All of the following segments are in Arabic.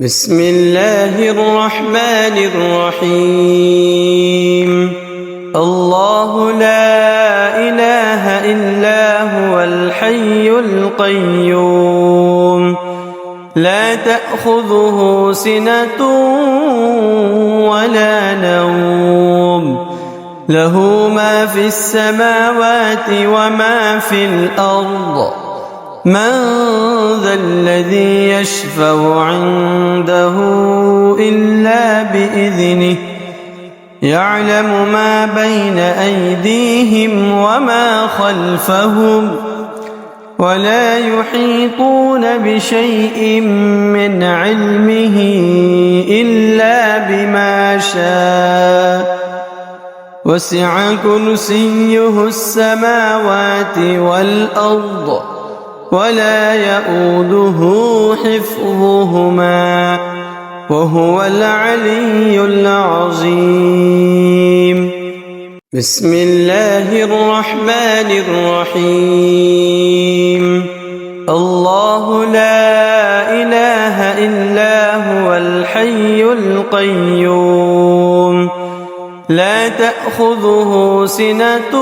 بسم الله الرحمن الرحيم. الله لا إله إلا هو الحي القيوم، لا تأخذه سنة ولا نوم، له ما في السماوات وما في الأرض. من ذا الذي يشفع عنده إلا بإذنه، يعلم ما بين أيديهم وما خلفهم، ولا يحيطون بشيء من علمه إلا بما شاء. وسع كرسيه السماوات والأرض، ولا يؤوده حفظهما، وهو العلي العظيم. بسم الله الرحمن الرحيم. الله لا إله إلا هو الحي القيوم، لا تأخذه سنة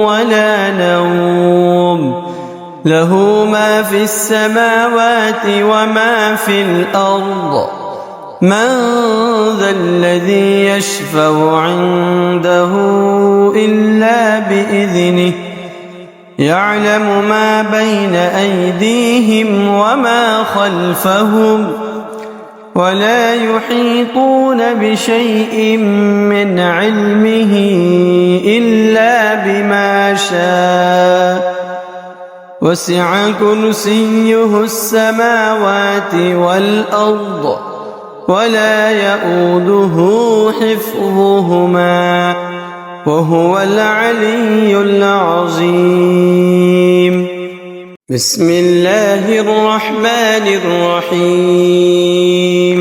ولا نوم، له ما في السماوات وما في الأرض. من ذا الذي يشفع عنده إلا بإذنه، يعلم ما بين أيديهم وما خلفهم، ولا يحيطون بشيء من علمه إلا بما شاء. وسع كرسيه السماوات والأرض، ولا يؤوده حفظهما، وهو العلي العظيم. بسم الله الرحمن الرحيم.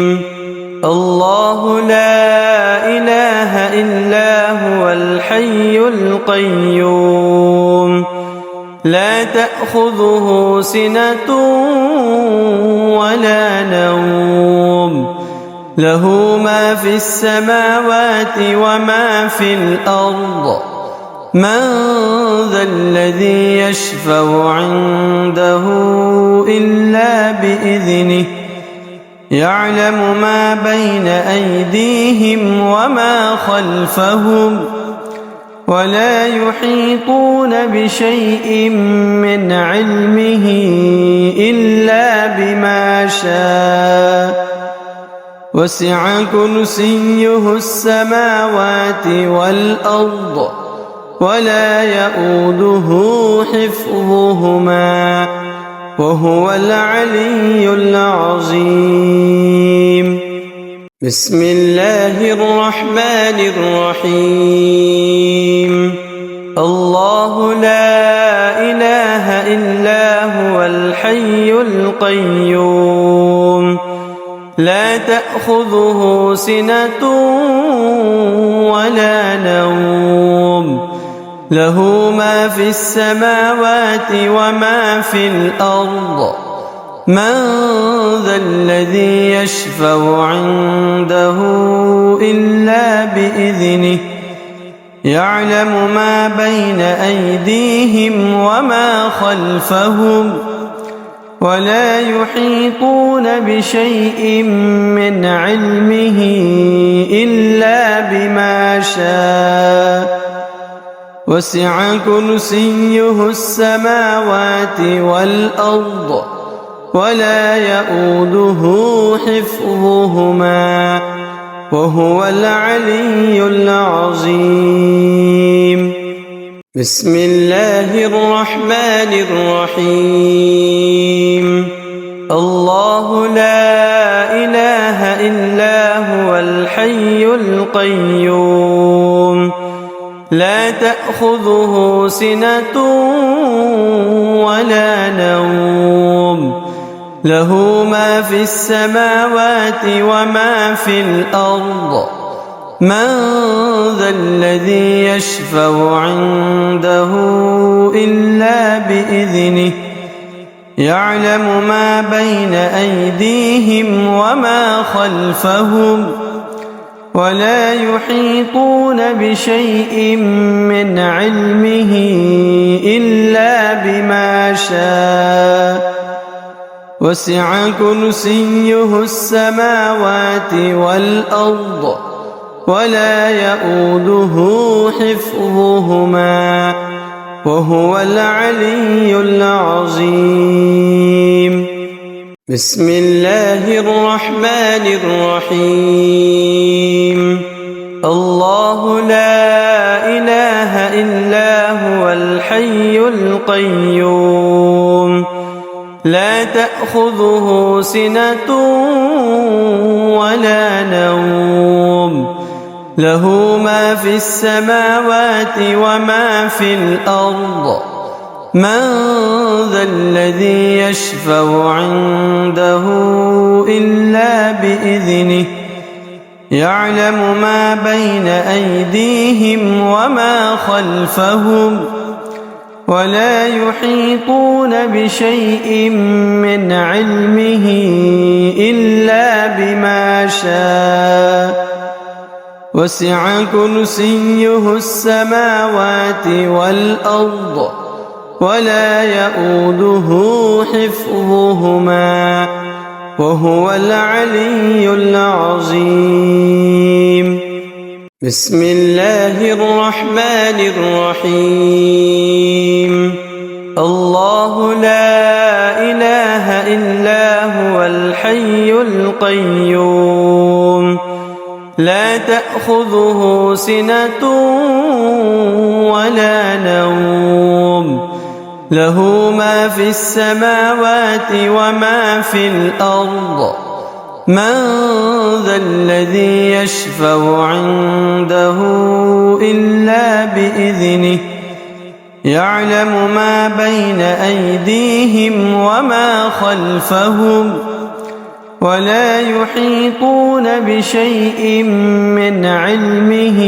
الله لا إله إلا هو الحي القيوم، لا تأخذه سنة ولا نوم، له ما في السماوات وما في الأرض. من ذا الذي يشفع عنده إلا بإذنه، يعلم ما بين أيديهم وما خلفهم، ولا يحيطون بشيء من علمه إلا بما شاء. وسع كرسيه السماوات والأرض، ولا يؤوده حفظهما، وهو العلي العظيم. بسم الله الرحمن الرحيم. الله لا إله إلا هو الحي القيوم، لا تأخذه سنة ولا نوم، له ما في السماوات وما في الأرض. من ذا الذي يشفع عنده إلا بإذنه، يعلم ما بين أيديهم وما خلفهم، ولا يحيطون بشيء من علمه إلا بما شاء. وسع كرسيه السماوات والأرض، ولا يؤوده حفظهما، وهو العلي العظيم. بسم الله الرحمن الرحيم. الله لا إله إلا هو الحي القيوم، لا تأخذه سنة ولا نوم، له ما في السماوات وما في الأرض. من ذا الذي يشفع عنده إلا بإذنه، يعلم ما بين أيديهم وما خلفهم ولا يحيطون بشيء من علمه إلا بما شاء وسع كرسيه السماوات والأرض ولا يؤوده حفظهما وهو العلي العظيم. بسم الله الرحمن الرحيم. الله لا إله إلا هو الحي القيوم لا تأخذه سنة ولا نوم له ما في السماوات وما في الأرض من ذا الذي يشفع عنده إلا بإذنه يعلم ما بين أيديهم وما خلفهم ولا يحيطون بشيء من علمه إلا بما شاء وسع كرسيه السماوات والأرض ولا يؤوده حفظهما وهو العلي العظيم. بسم الله الرحمن الرحيم. الله لا إله إلا هو الحي القيوم لا تأخذه سنة ولا نوم له ما في السماوات وما في الأرض من ذا الذي يشفع عنده إلا بإذنه يعلم ما بين أيديهم وما خلفهم ولا يحيطون بشيء من علمه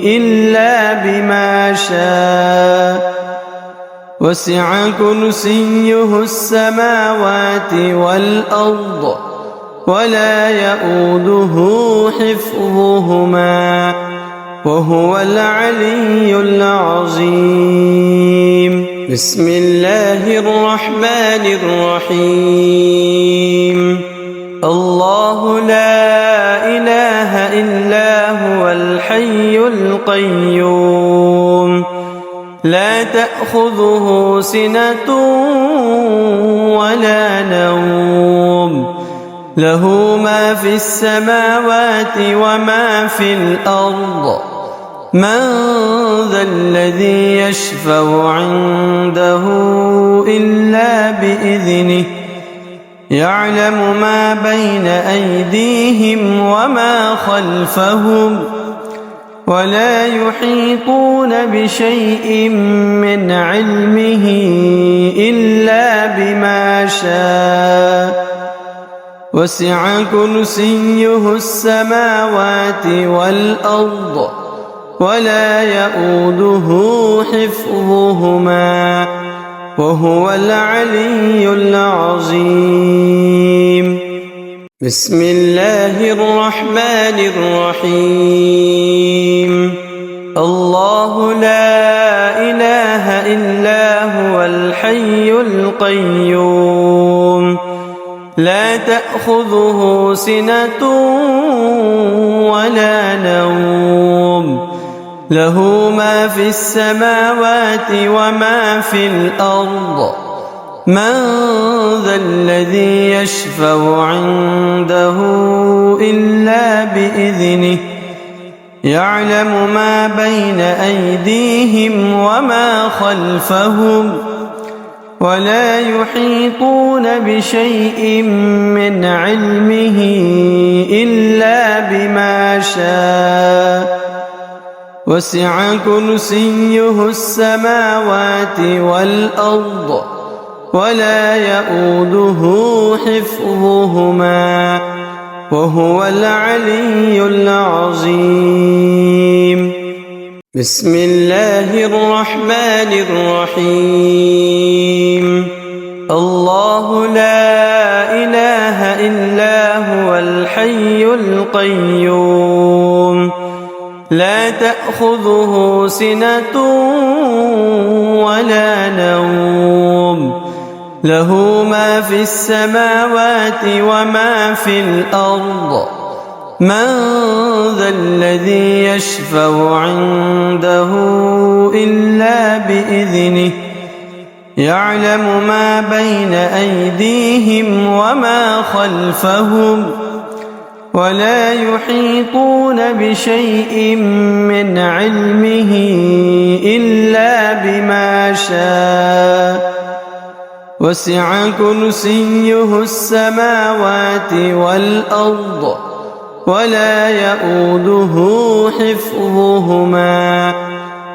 إلا بما شاء وسع كرسيه السماوات والأرض ولا يؤوده حفظهما وهو العلي العظيم. بسم الله الرحمن الرحيم. الله لا إله إلا هو الحي القيوم لا تأخذه سنة ولا نوم له ما في السماوات وما في الأرض من ذا الذي يشفع عنده إلا بإذنه يعلم ما بين أيديهم وما خلفهم ولا يحيطون بشيء من علمه إلا بما شاء وسع كرسيه السماوات والأرض ولا يؤوده حفظهما وهو العلي العظيم. بسم الله الرحمن الرحيم. الله لا إله إلا هو الحي القيوم لا تأخذه سنة ولا نوم له ما في السماوات وما في الأرض من ذا الذي يشفع عنده إلا بإذنه يعلم ما بين أيديهم وما خلفهم ولا يحيطون بشيء من علمه إلا بما شاء وسع كرسيه السماوات والأرض ولا يؤوده حفظهما وهو العلي العظيم. بسم الله الرحمن الرحيم. الله الحي القيوم لا تأخذه سنة ولا نوم له ما في السماوات وما في الأرض من ذا الذي يشفع عنده إلا بإذنه يعلم ما بين أيديهم وما خلفهم ولا يحيطون بشيء من علمه إلا بما شاء وسع كرسيه السماوات والأرض ولا يؤوده حفظهما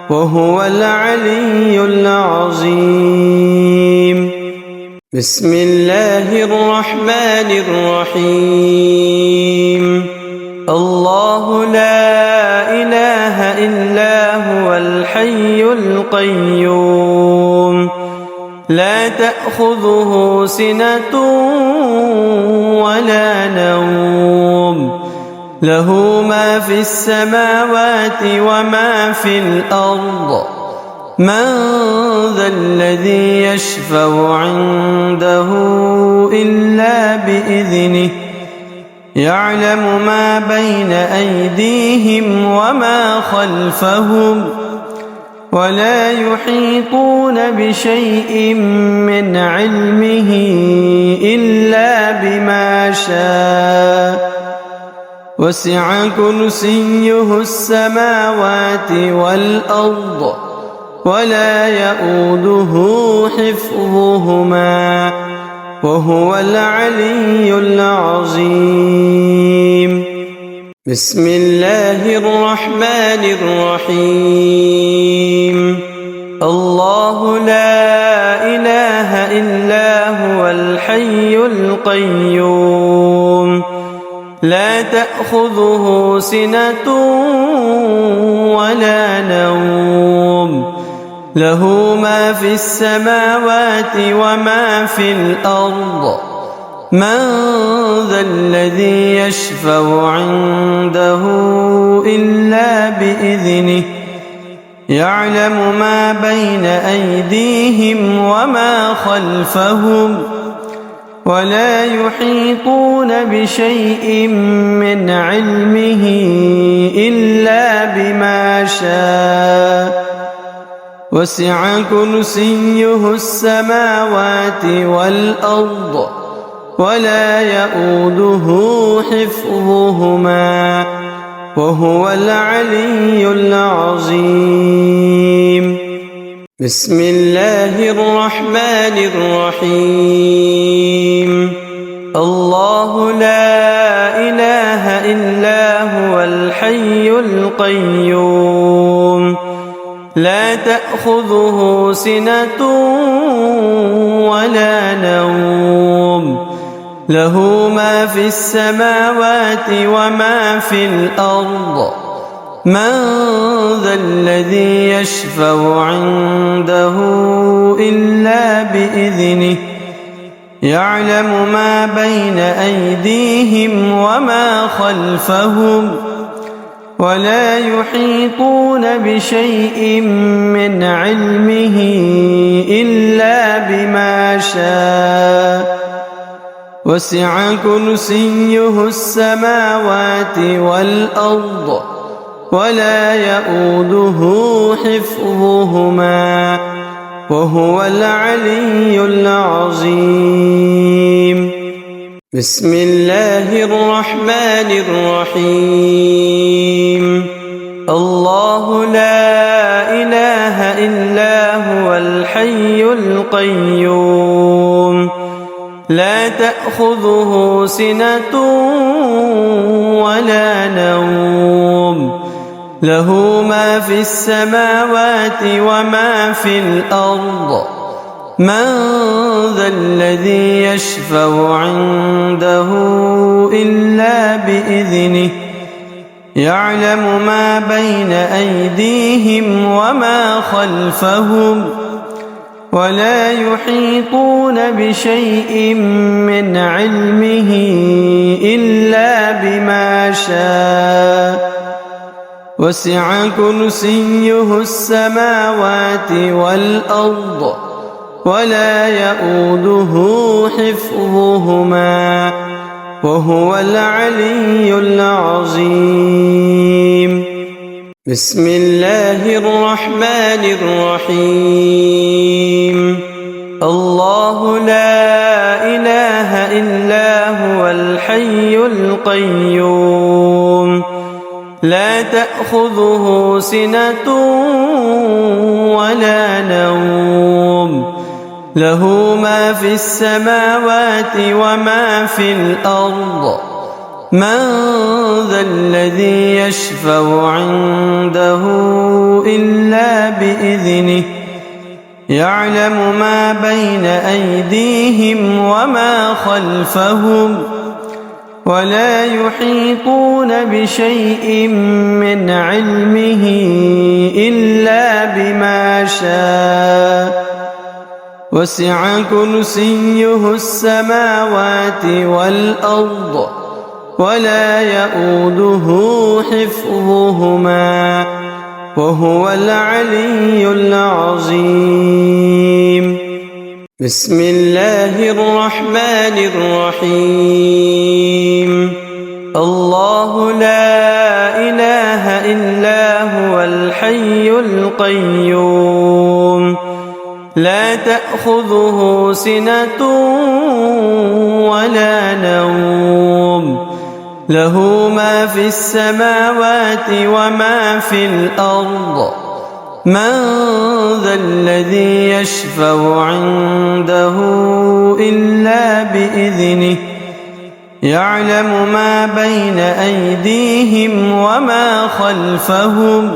وهو العلي العظيم بسم الله الرحمن الرحيم الله لا إله إلا هو الحي القيوم لا تأخذه سنة ولا نوم له ما في السماوات وما في الأرض من ذا الذي يشفع عنده إلا بإذنه يعلم ما بين أيديهم وما خلفهم ولا يحيطون بشيء من علمه إلا بما شاء وسع كرسيه السماوات والأرض ولا يؤوده حفظهما وهو العلي العظيم بسم الله الرحمن الرحيم الله لا إله إلا هو الحي القيوم لا تأخذه سنة ولا نوم له ما في السماوات وما في الأرض من ذا الذي يشفع عنده إلا بإذنه يعلم ما بين أيديهم وما خلفهم ولا يحيطون بشيء من علمه إلا بما شاء وسع كرسيه السماوات والأرض ولا يؤوده حفظهما وهو العلي العظيم بسم الله الرحمن الرحيم الله لا إله إلا هو الحي القيوم لا تأخذه سنة ولا نوم له ما في السماوات وما في الأرض من ذا الذي يشفع عنده إلا بإذنه يعلم ما بين أيديهم وما خلفهم ولا يحيطون بشيء من علمه إلا بما شاء وسع كرسيه السماوات والأرض ولا يؤوده حفظهما وهو العلي العظيم بسم الله الرحمن الرحيم الله لا إله إلا هو الحي القيوم لا تأخذه سنة ولا نوم له ما في السماوات وما في الأرض من ذا الذي يشفع عنده إلا بإذنه يعلم ما بين أيديهم وما خلفهم ولا يحيطون بشيء من علمه إلا شاء وسع كرسيه السماوات والأرض ولا يئوده حفظهما وهو العلي العظيم. بسم الله الرحمن الرحيم. الله لا إله إلا هو الحي القيوم لا تأخذه سنة ولا نوم له ما في السماوات وما في الأرض من ذا الذي يشفع عنده إلا بإذنه يعلم ما بين أيديهم وما خلفهم ولا يحيطون بشيء من علمه إلا بما شاء وسع كرسيه السماوات والأرض ولا يئوده حفظهما وهو العلي العظيم. بسم الله الرحمن الرحيم. الله لا إله إلا هو الحي القيوم لا تأخذه سنة ولا نوم له ما في السماوات وما في الأرض من ذا الذي يشفع عنده إلا بإذنه يعلم ما بين أيديهم وما خلفهم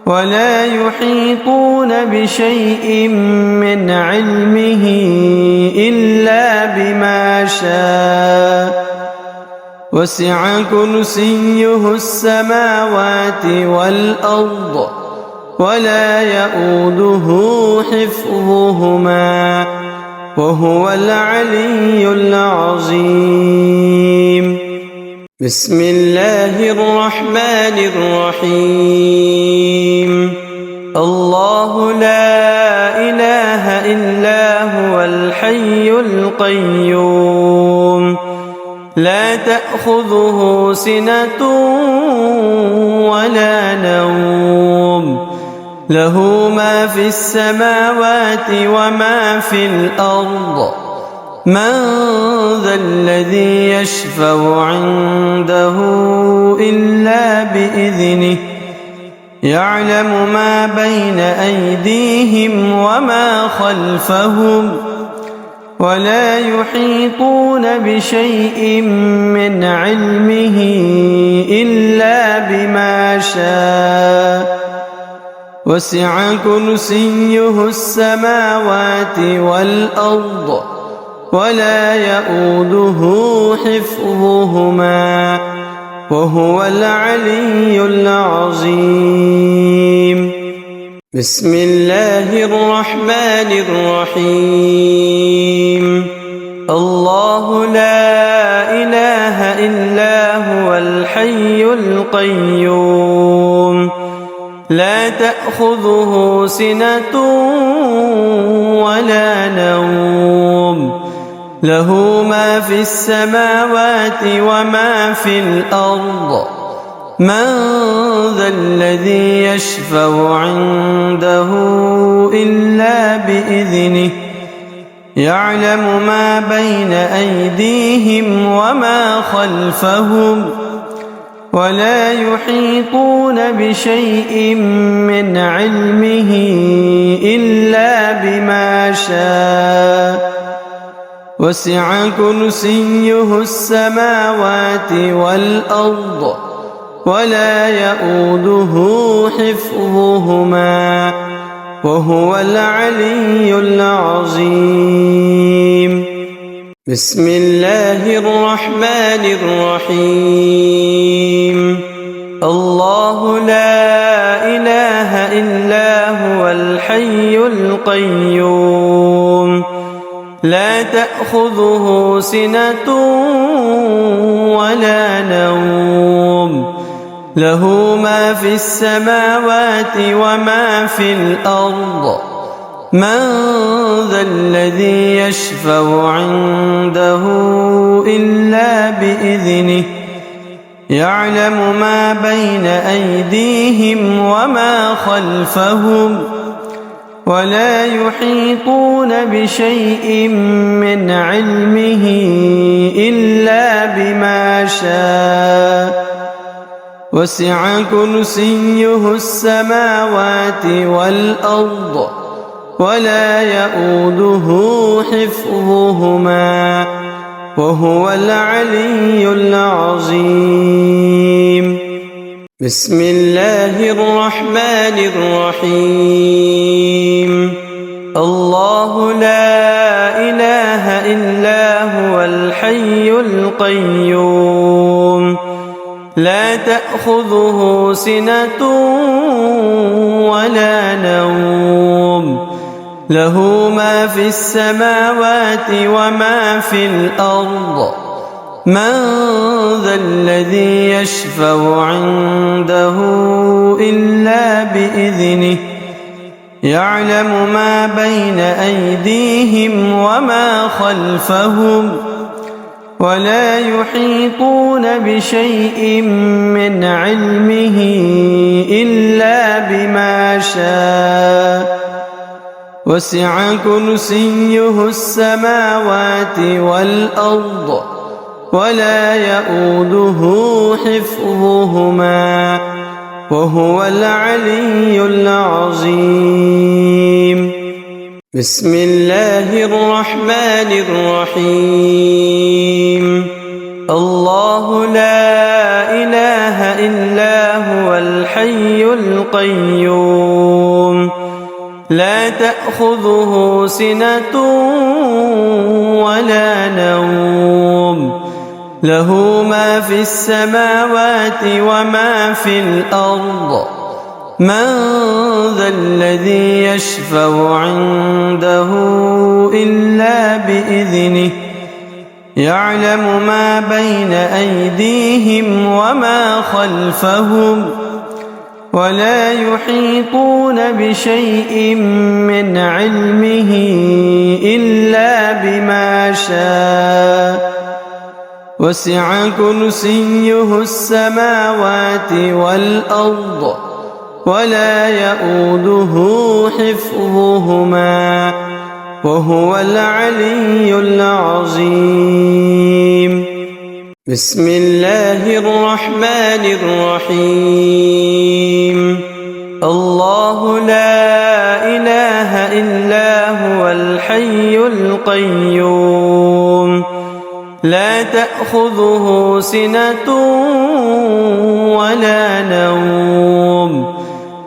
ولا يحيطون بشيء من علمه إلا بما شاء وسع كرسيه السماوات والأرض ولا يئوده حفظهما وهو العلي العظيم. بسم الله الرحمن الرحيم. الله لا إله إلا هو الحي القيوم لا تأخذه سنة ولا نوم له ما في السماوات وما في الأرض من ذا الذي يشفع عنده إلا بإذنه يعلم ما بين أيديهم وما خلفهم ولا يحيطون بشيء من علمه إلا بما شاء وسع كرسيه السماوات والأرض ولا يئوده حفظهما وهو العلي العظيم. بسم الله الرحمن الرحيم. الله لا إله إلا هو الحي القيوم لا تأخذه سنة ولا نوم له ما في السماوات وما في الأرض من ذا الذي يشفع عنده إلا بإذنه يعلم ما بين أيديهم وما خلفهم ولا يحيطون بشيء من علمه إلا بما شاء وسع كرسيه السماوات والأرض ولا يئوده حفظهما وهو العلي العظيم. بسم الله الرحمن الرحيم. الله لا إله إلا هو الحي القيوم لا تأخذه سنة ولا نوم له ما في السماوات وما في الأرض من ذا الذي يشفع عنده إلا بإذنه يعلم ما بين أيديهم وما خلفهم ولا يحيطون بشيء من علمه إلا بما شاء وسع كرسيه السماوات والأرض ولا يؤوده حفظهما وهو العلي العظيم. بسم الله الرحمن الرحيم. الله لا إله إلا هو الحي القيوم لا تأخذه سنة ولا نوم له ما في السماوات وما في الأرض من ذا الذي يشفع عنده إلا بإذنه يعلم ما بين أيديهم وما خلفهم ولا يحيطون بشيء من علمه إلا بما شاء وسع كرسيه السماوات والأرض ولا يؤوده حفظهما وهو العلي العظيم. بسم الله الرحمن الرحيم. الله لا إله إلا هو الحي القيوم لا تأخذه سنة ولا نوم له ما في السماوات وما في الأرض من ذا الذي يشفع عنده إلا بإذنه يعلم ما بين أيديهم وما خلفهم ولا يحيطون بشيء من علمه إلا بما شاء وسع كرسيه السماوات والأرض ولا يؤوده حفظهما وهو العلي العظيم. بسم الله الرحمن الرحيم. الله لا إله إلا هو الحي القيوم لا تأخذه سنة ولا نوم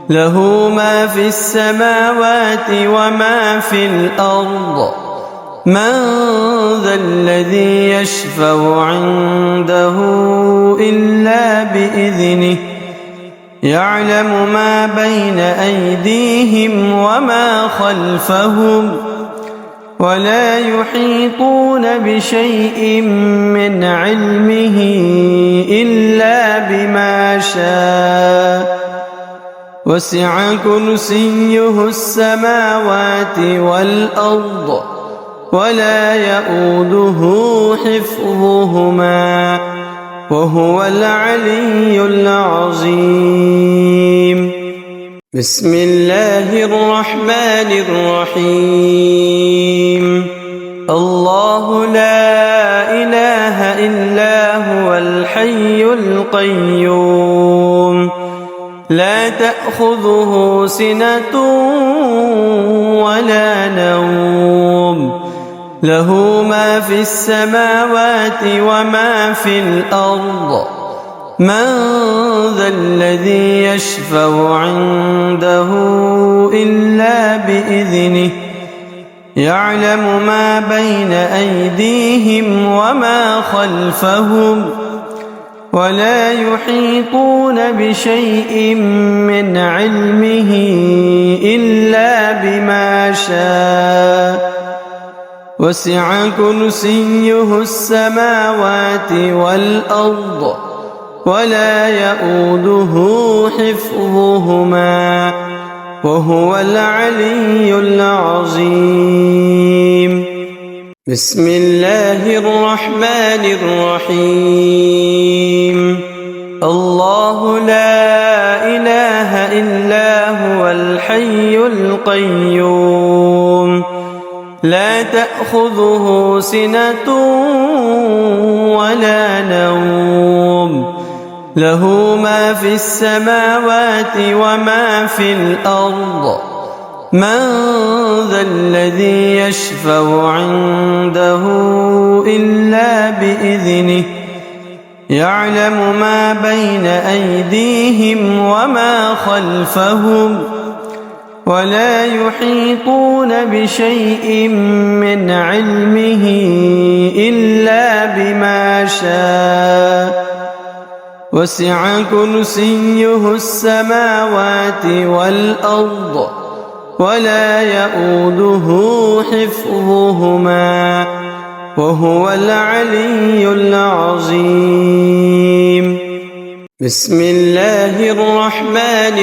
له ما في السماوات وما في الأرض من ذا الذي يشفع عنده إلا بإذنه يعلم ما بين أيديهم وما خلفهم ولا يحيطون بشيء من علمه إلا بما شاء وسع كرسيه السماوات والأرض ولا يؤوده حفظهما وهو العلي العظيم. بسم الله الرحمن الرحيم. الله لا إله إلا هو الحي القيوم لا تأخذه سنة ولا نوم له ما في السماوات وما في الأرض من ذا الذي يشفع عنده إلا بإذنه يعلم ما بين أيديهم وما خلفهم ولا يحيطون بشيء من علمه إلا بما شاء وسع كرسيه السماوات والأرض ولا يؤوده حفظهما وهو العلي العظيم. بسم الله الرحمن الرحيم. الله لا إله إلا هو الحي القيوم لا تأخذه سنة ولا نوم له ما في السماوات وما في الأرض من ذا الذي يشفع عنده إلا بإذنه يعلم ما بين أيديهم وما خلفهم ولا يحيطون بشيء من علمه إلا بما شاء وسع كرسيه السماوات والأرض ولا يؤوده حفظهما وهو العلي العظيم. بسم الله الرحمن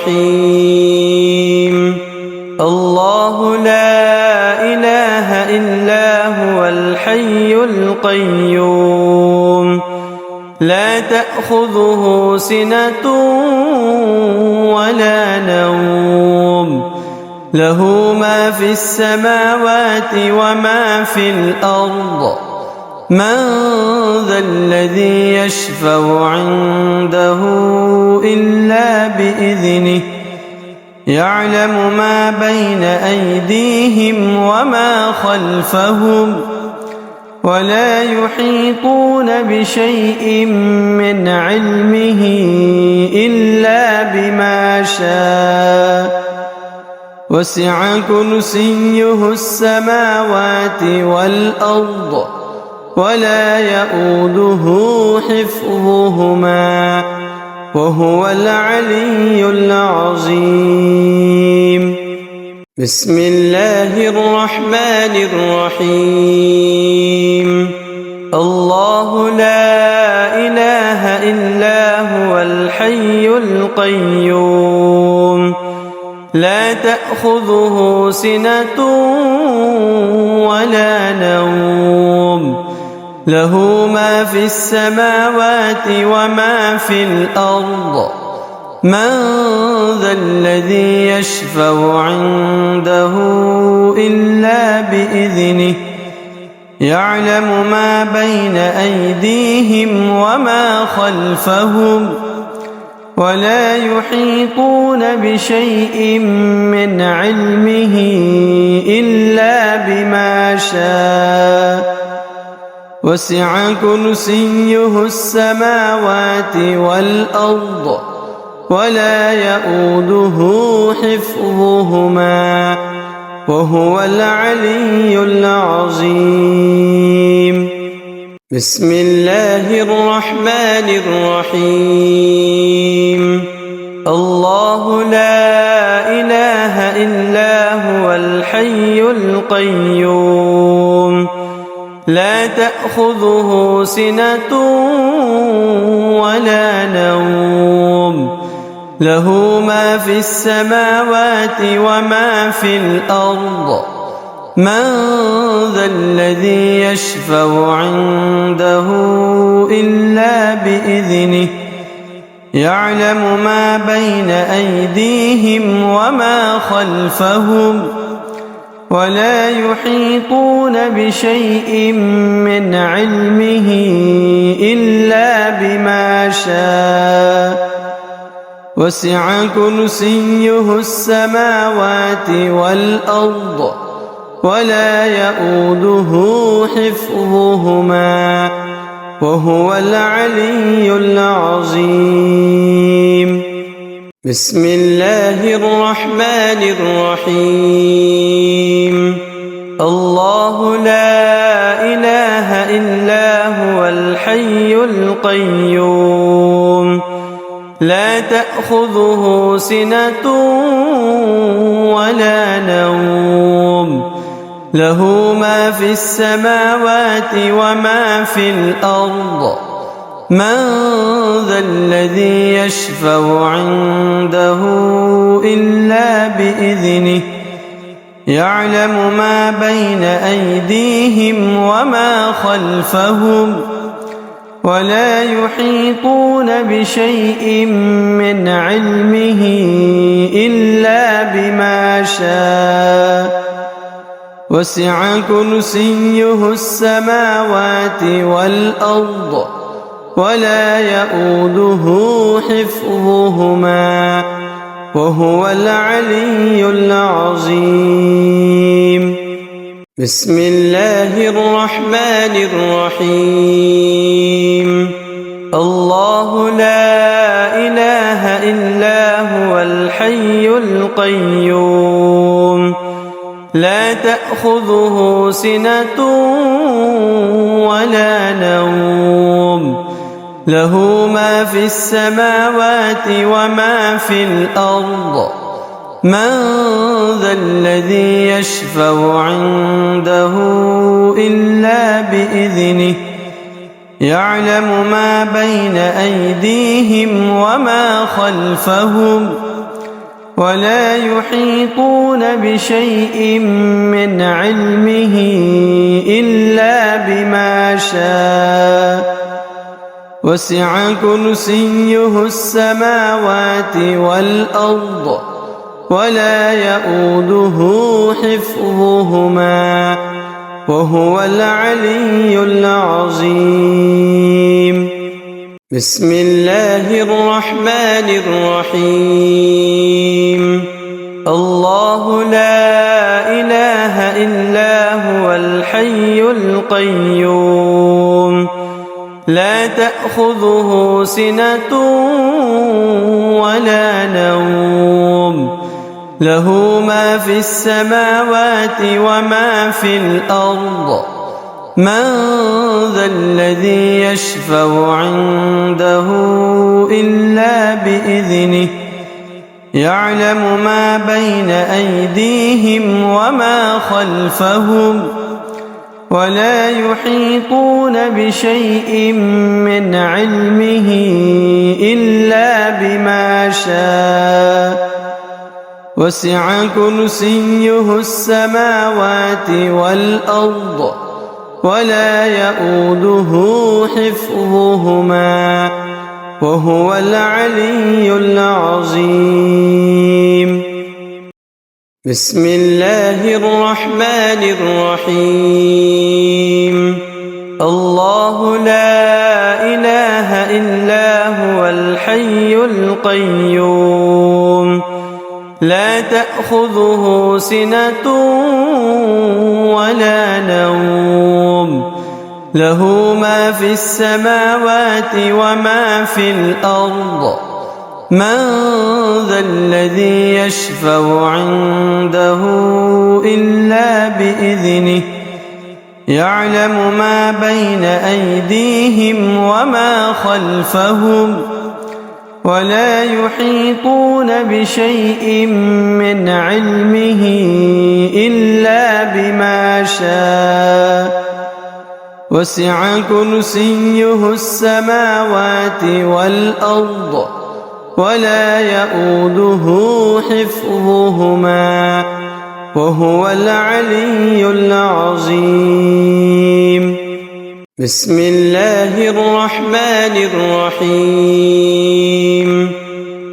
الرحيم. الله لا إله إلا هو الحي القيوم لا تأخذه سنة ولا نوم له ما في السماوات وما في الأرض من ذا الذي يشفع عنده إلا بإذنه يعلم ما بين أيديهم وما خلفهم ولا يحيطون بشيء من علمه إلا بما شاء وسع كرسيه السماوات والأرض ولا يؤوده حفظهما وهو العلي العظيم. بسم الله الرحمن الرحيم. الله لا إله إلا هو الحي القيوم لا تأخذه سنة ولا نوم له ما في السماوات وما في الأرض من ذا الذي يشفع عنده إلا بإذنه يعلم ما بين أيديهم وما خلفهم ولا يحيطون بشيء من علمه إلا بما شاء وسع كرسيه السماوات والأرض ولا يؤوده حفظهما وهو العلي العظيم. بسم الله الرحمن الرحيم. الله لا إله إلا هو الحي القيوم لا تأخذه سنة ولا نوم له ما في السماوات وما في الأرض من ذا الذي يشفع عنده إلا بإذنه يعلم ما بين أيديهم وما خلفهم ولا يحيطون بشيء من علمه إلا بما شاء وسع كرسيه السماوات والأرض ولا يؤوده حفظهما وهو العلي العظيم. بسم الله الرحمن الرحيم. الله لا إله إلا هو الحي القيوم لا تأخذه سنة ولا نوم له ما في السماوات وما في الأرض من ذا الذي يشفع عنده إلا بإذنه يعلم ما بين أيديهم وما خلفهم ولا يحيطون بشيء من علمه إلا بما شاء وسع كرسيه السماوات والأرض ولا يؤوده حفظهما وهو العلي العظيم. بسم الله الرحمن الرحيم. الله لا إله إلا هو الحي القيوم لا تأخذه سنة ولا نوم له ما في السماوات وما في الأرض من ذا الذي يشفع عنده إلا بإذنه يعلم ما بين أيديهم وما خلفهم ولا يحيطون بشيء من علمه إلا بما شاء وسع كرسيه السماوات والأرض ولا يؤوده حفظهما وهو العلي العظيم. بسم الله الرحمن الرحيم. الله لا إله إلا هو الحي القيوم لا تأخذه سنة ولا نوم له ما في السماوات وما في الأرض من ذا الذي يشفع عنده إلا بإذنه يعلم ما بين أيديهم وما خلفهم ولا يحيطون بشيء من علمه إلا بما شاء وسع كرسيه السماوات والأرض ولا يؤوده حفظهما وهو العلي العظيم. بسم الله الرحمن الرحيم. الله لا إله إلا هو الحي القيوم لا تأخذه سنة ولا نوم له ما في السماوات وما في الأرض من ذا الذي يشفع عنده إلا بإذنه يعلم ما بين أيديهم وما خلفهم ولا يحيطون بشيء من علمه إلا بما شاء وسع كرسيه السماوات والأرض ولا يؤوده حفظهما وهو العلي العظيم. بسم الله الرحمن الرحيم.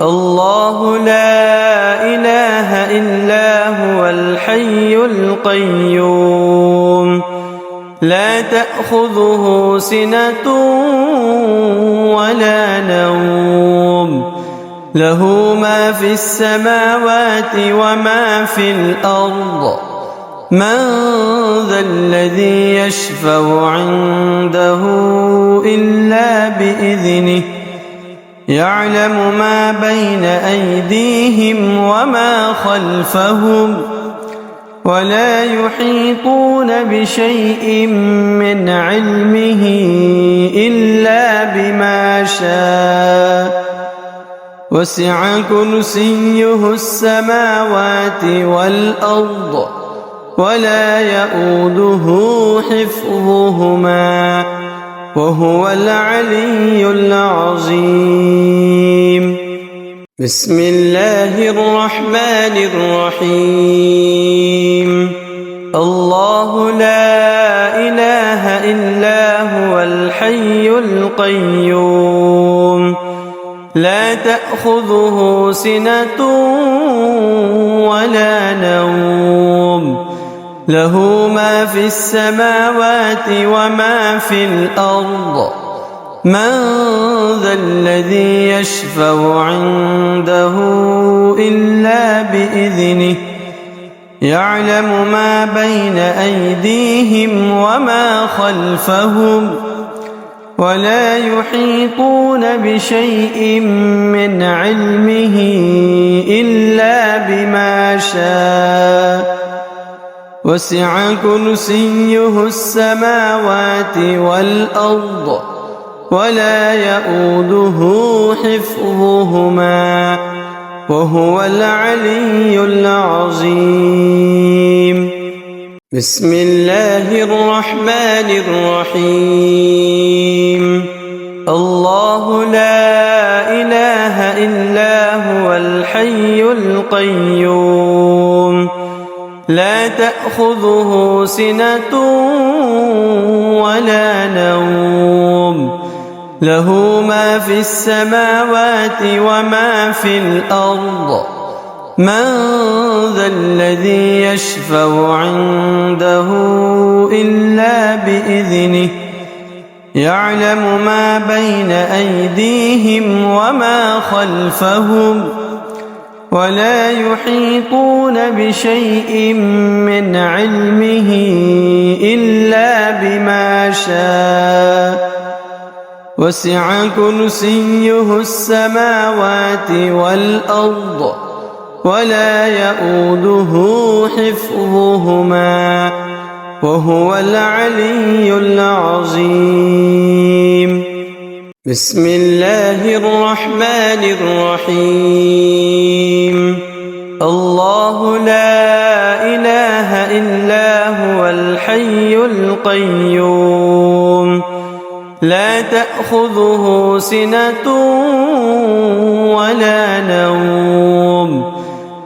الله لا إله إلا هو الحي القيوم لا تأخذه سنة ولا نوم له ما في السماوات وما في الأرض من ذا الذي يشفع عنده إلا بإذنه يعلم ما بين أيديهم وما خلفهم ولا يحيطون بشيء من علمه إلا بما شاء وسع كرسيه السماوات والأرض ولا يؤوده حفظهما وهو العلي العظيم. بسم الله الرحمن الرحيم. الله لا إله إلا هو الحي القيوم لا تأخذه سنة ولا نوم له ما في السماوات وما في الأرض من ذا الذي يشفع عنده إلا بإذنه يعلم ما بين أيديهم وما خلفهم ولا يحيطون بشيء من علمه إلا بما شاء وسع كرسيه السماوات والأرض ولا يؤوده حفظهما وهو العلي العظيم. بسم الله الرحمن الرحيم. الله لا إله إلا هو الحي القيوم لا تأخذه سنة ولا نوم له ما في السماوات وما في الأرض من ذا الذي يشفع عنده إلا بإذنه يعلم ما بين أيديهم وما خلفهم ولا يحيطون بشيء من علمه إلا بما شاء وسع كرسيه السماوات والأرض ولا يؤوده حفظهما وهو العلي العظيم. بسم الله الرحمن الرحيم. الله لا إله إلا هو الحي القيوم لا تأخذه سنة ولا نوم له ما في السماوات وما في الأرض من ذا الذي يشفع عنده إلا بإذنه يعلم ما بين أيديهم وما خلفهم ولا يحيطون بشيء من علمه إلا بما شاء وسع كرسيه السماوات والأرض ولا يؤوده حفظهما وهو العلي العظيم. بسم الله الرحمن الرحيم. الله لا إله إلا هو الحي القيوم لا تأخذه سنة ولا نوم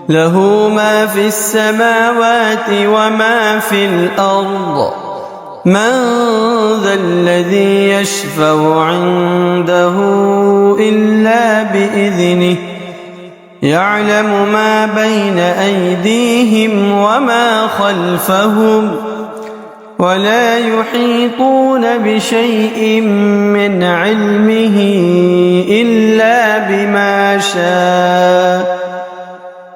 له ما في السماوات وما في الأرض من ذا الذي يشفع عنده إلا بإذنه يعلم ما بين أيديهم وما خلفهم ولا يحيطون بشيء من علمه إلا بما شاء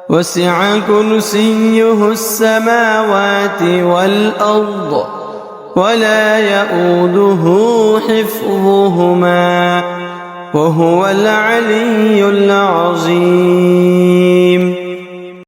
وسع كرسيه السماوات والأرض ولا يؤوده حفظهما وهو العلي العظيم.